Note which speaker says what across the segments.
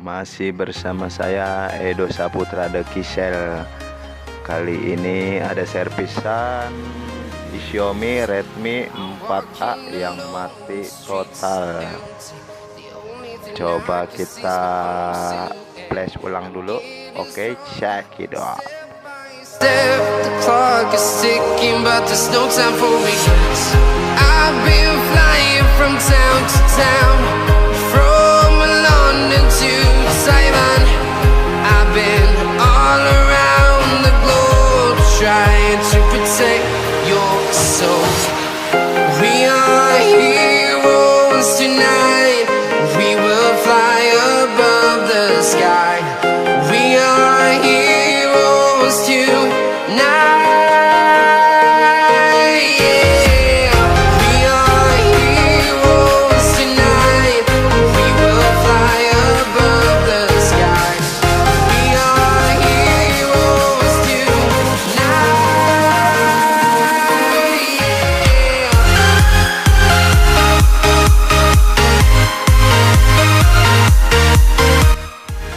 Speaker 1: Masih bersama saya Edo Saputra The Kisel. Kali ini ada servisan di Xiaomi Redmi 4A yang mati total. Coba kita flash ulang dulu. Oke, cekidoot.
Speaker 2: The clock is ticking, but there's no time for regrets. I've been flying from town to town, from London to Taiwan. I've been all around the globe, trying to protect your soul. We are heroes tonight. We will fly above the sky. We are heroes tonight.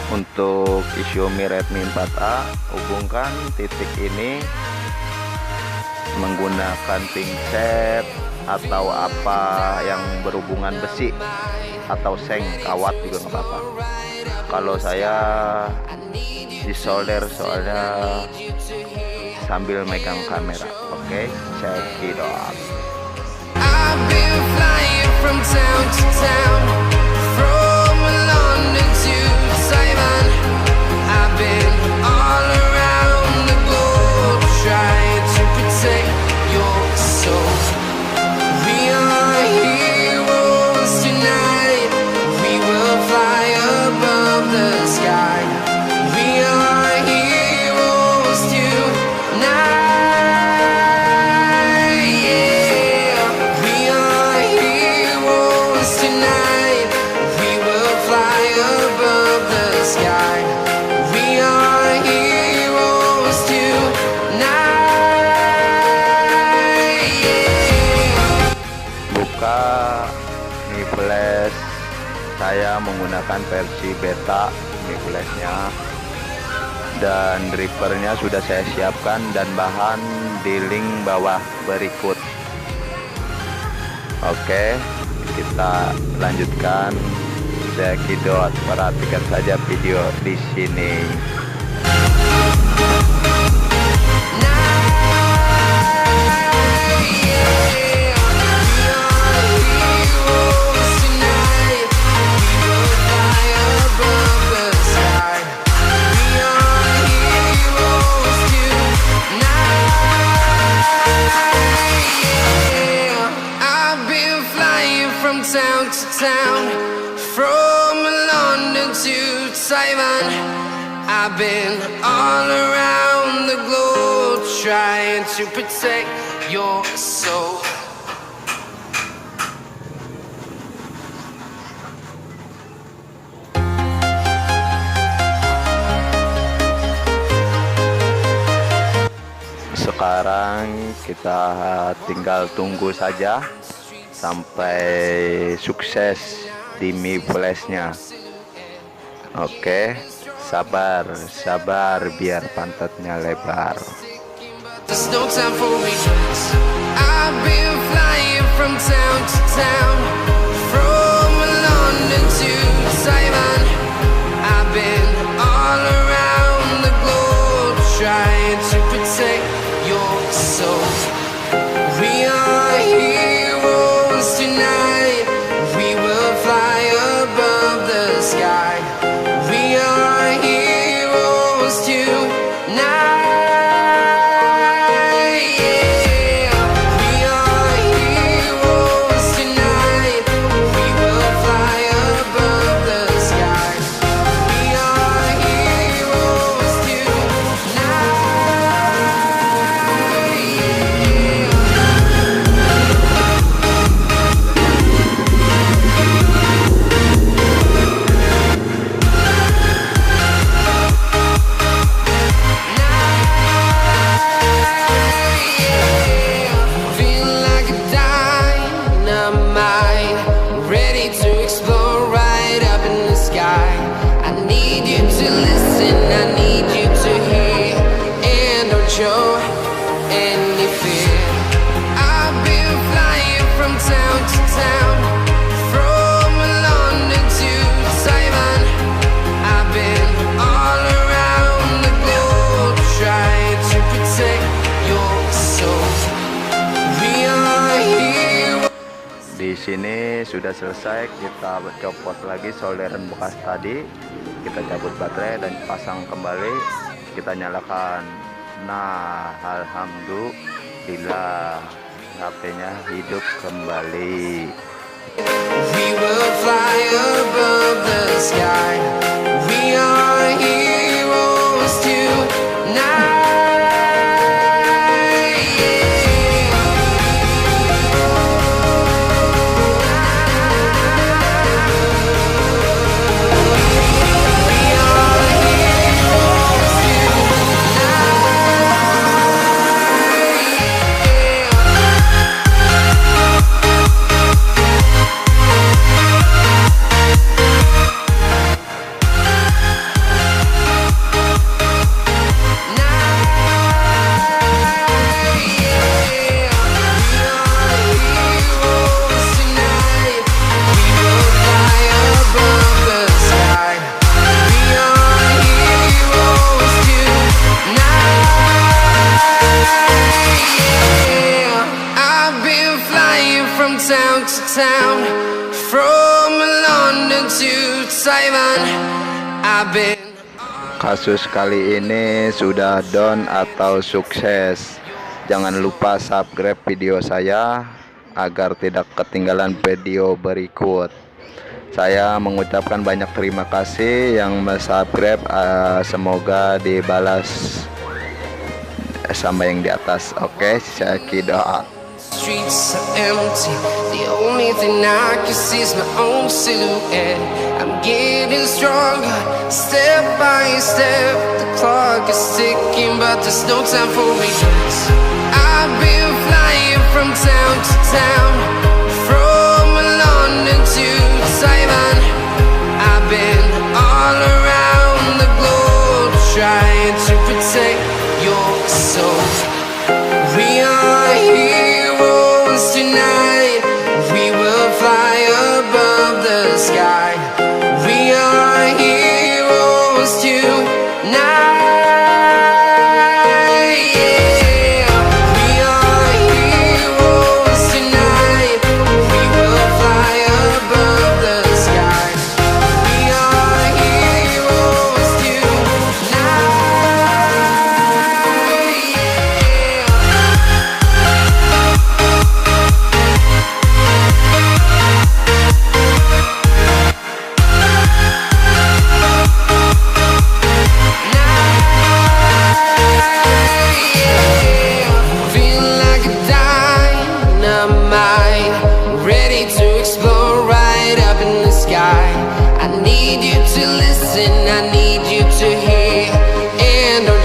Speaker 1: Untuk Xiaomi Redmi 4A, hubungkan titik ini menggunakan pinset atau apa yang berhubungan besi atau seng, kawat juga nggak apa-apa. Kalau saya disolder soalnya sambil megang kamera. Oke, cekidoot.
Speaker 2: I've been flying from town to town, from London to Taiwan. I've been all around the globe, trying to protect your soul. We are heroes tonight. We will fly above the sky. We are heroes tonight. Yeah, we are heroes tonight. We will fly above the sky. We are heroes tonight. Yeah.
Speaker 1: Buka Mi Flash. Saya menggunakan versi beta Mi Flashnya, dan drivernya sudah saya siapkan dan bahan di link bawah berikut. Oke, kita lanjutkan cekidoot. Perhatikan saja video di sini.
Speaker 2: Town to town, from London to Taiwan. I've been all around the globe, trying to protect your soul.
Speaker 1: Sekarang kita tinggal tunggu saja sampai sukses di Mi Flashnya. Oke, sabar biar pantatnya lebar.
Speaker 2: There's no time for regrets. I've been flying from town to town, from London to Taiwan. I've been all around the globe, trying to protect your soul. We are heroes tonight. We will fly above the sky. We are heroes tonight. Yeah, we are heroes tonight. We will fly above the sky. We are heroes tonight. show any fear. I've been flying from town to town, from London to Taiwan. I've been all around the globe trying to protect your soul. We are here.
Speaker 1: Di sini sudah selesai, kita copot lagi solderan bekas tadi, kita cabut baterai dan pasang kembali, kita nyalakan. Nah, alhamdulillah HP-nya hidup kembali.
Speaker 2: We will fly above the sky. We are heroes tonight. Town to town, from London to Taiwan. I've been.
Speaker 1: Kasus kali ini sudah down atau sukses. Jangan lupa subscribe video saya agar tidak ketinggalan video berikut. Saya mengucapkan banyak terima kasih yang subscribe, semoga dibalas sama yang di atas. Oke, cekidoot.
Speaker 2: Streets are empty. The only thing I can see is my own silhouette. I'm getting stronger, step by step. The clock is ticking, but there's no time for regrets. I've been flying from town to town, from London to Taiwan. I've been all around the globe trying to protect your soul. We are heroes tonight. We will fly above the sky. We are heroes tonight. Yeah. We are heroes tonight. We will fly above the sky. We are heroes tonight.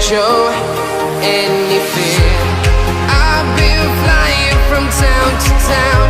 Speaker 2: Show any fear. I've been flying from town to town,